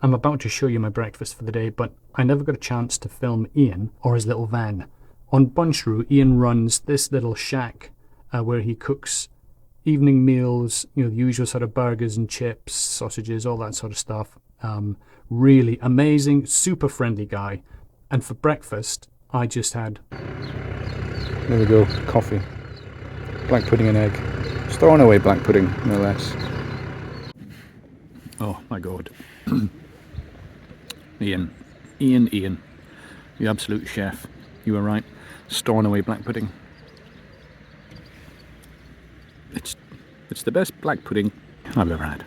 I'm about to show you my breakfast for the day, but I never got a chance to film Ian or his little van. On Bunchrew, Ian runs this little shack where he cooks evening meals, you know, the usual sort of burgers and chips, sausages, all that sort of stuff. Really amazing, super friendly guy. And for breakfast, I just had... There we go, coffee. Black pudding and egg. Just throwing away black pudding, no less. Oh my god. Ian, the absolute chef. You were right. Storing away black pudding. It's the best black pudding I've ever had.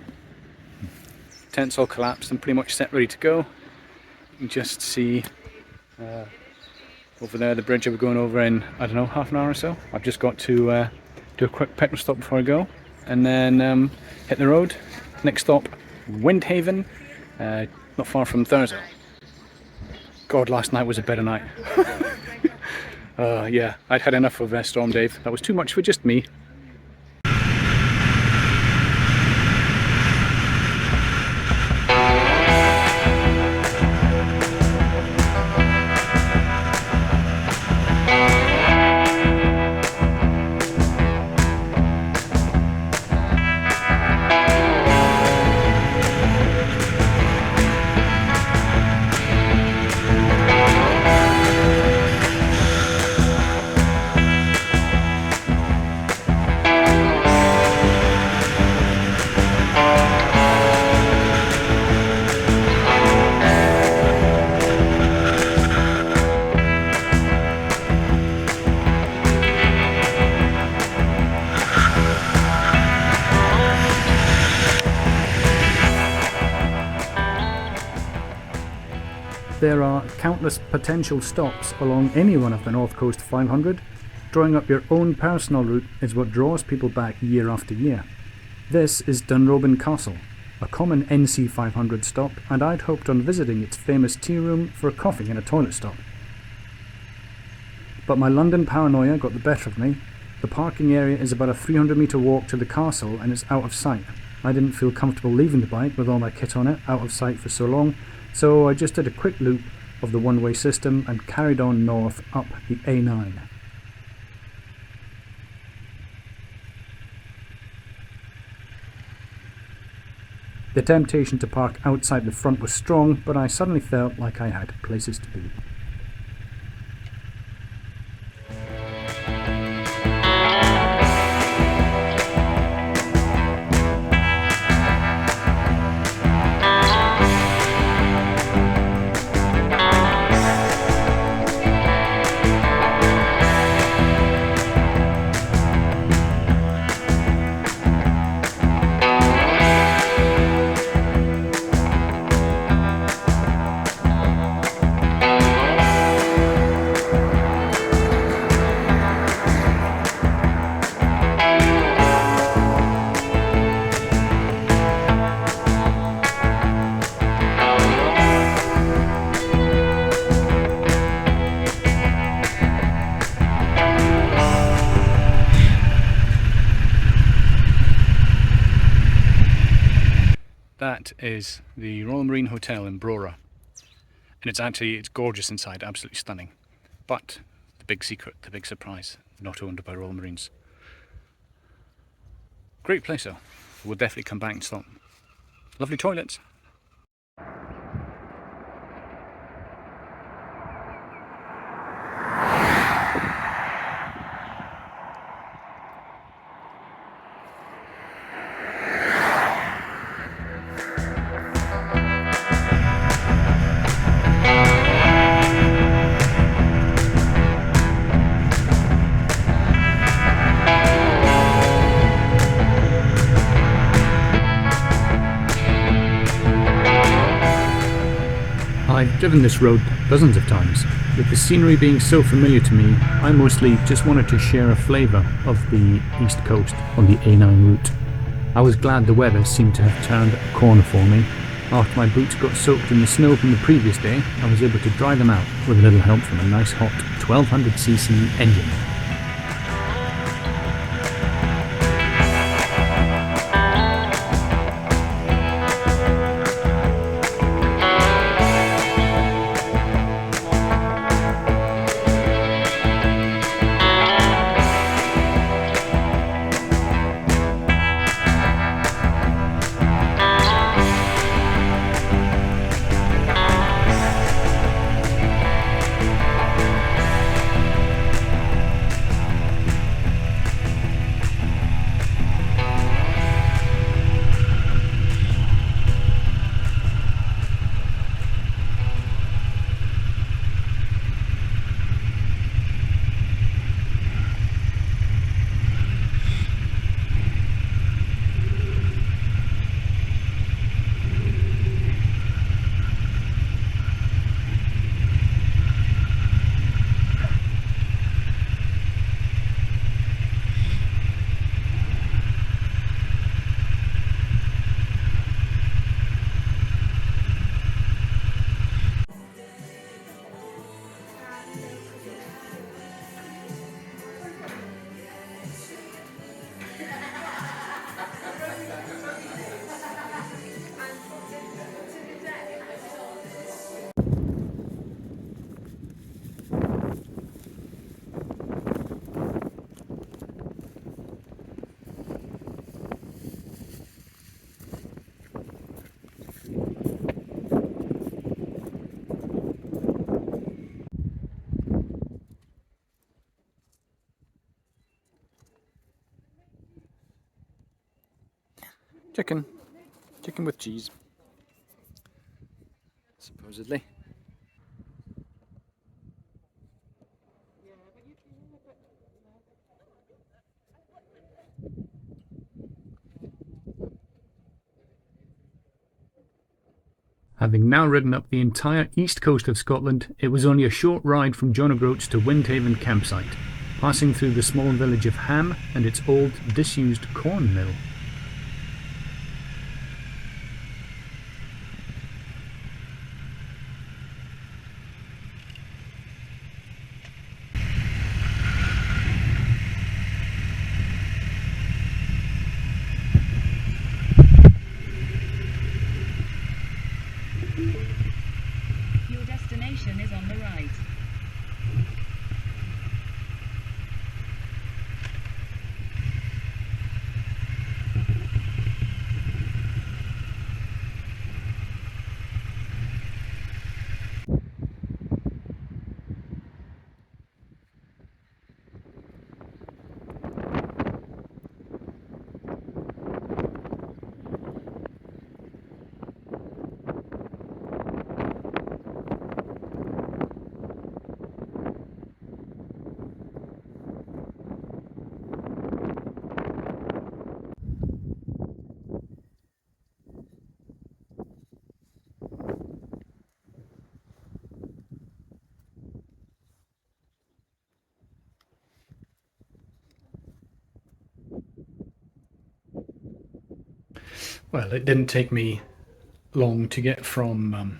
Tent's all collapsed and pretty much set, ready to go. You can just see over there the bridge I'll be going over in, I don't know, half an hour or so. I've just got to do a quick petrol stop before I go, and then hit the road. Next stop, Windhaven, not far from Thurso. God, last night was a better night. Yeah, I'd had enough of Storm Dave. That was too much for just me. There are countless potential stops along any one of the North Coast 500. Drawing up your own personal route is what draws people back year after year. This is Dunrobin Castle, a common NC500 stop, and I'd hoped on visiting its famous tea room for a coffee and a toilet stop. But my London paranoia got the better of me. The parking area is about a 300-metre walk to the castle and it's out of sight. I didn't feel comfortable leaving the bike with all my kit on it, out of sight for so long, so I just did a quick loop of the one-way system and carried on north up the A9. The temptation to park outside the front was strong, but I suddenly felt like I had places to be. That is the Royal Marine Hotel in Brora, and it's gorgeous inside, absolutely stunning. But the big secret, the big surprise, not owned by Royal Marines. Great place though, we'll definitely come back and stop. Lovely toilets. I've driven this road dozens of times. With the scenery being so familiar to me, I mostly just wanted to share a flavour of the East Coast on the A9 route. I was glad the weather seemed to have turned a corner for me. After my boots got soaked in the snow from the previous day, I was able to dry them out with a little help from a nice hot 1200cc engine. Chicken. Chicken with cheese. Supposedly. Having now ridden up the entire east coast of Scotland, it was only a short ride from John O'Groats to Windhaven campsite, passing through the small village of Ham and its old, disused corn mill. Your destination is on the right. Well, it didn't take me long to get from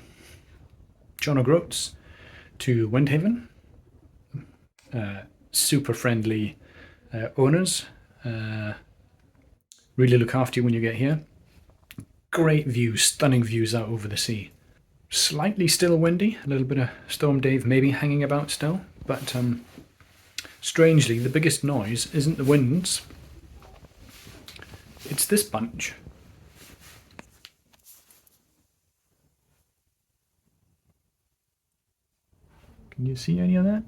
John O'Groats to Windhaven. Super friendly owners. Really look after you when you get here. Great views, stunning views out over the sea. Slightly still windy, a little bit of Storm Dave maybe hanging about still, but strangely the biggest noise isn't the winds, it's this bunch. Can you see any of that?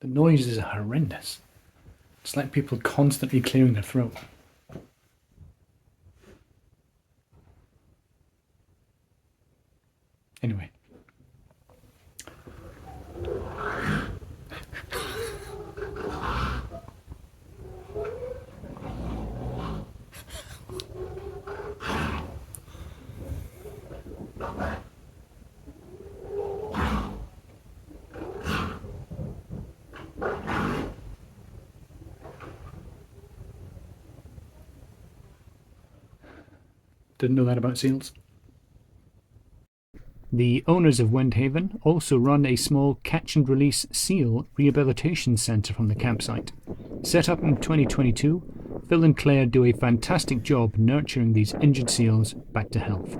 The noise is horrendous. It's like people constantly clearing their throat. Anyway. Didn't know that about seals. The owners of Windhaven also run a small catch and release seal rehabilitation centre from the campsite. Set up in 2022, Phil and Claire do a fantastic job nurturing these injured seals back to health.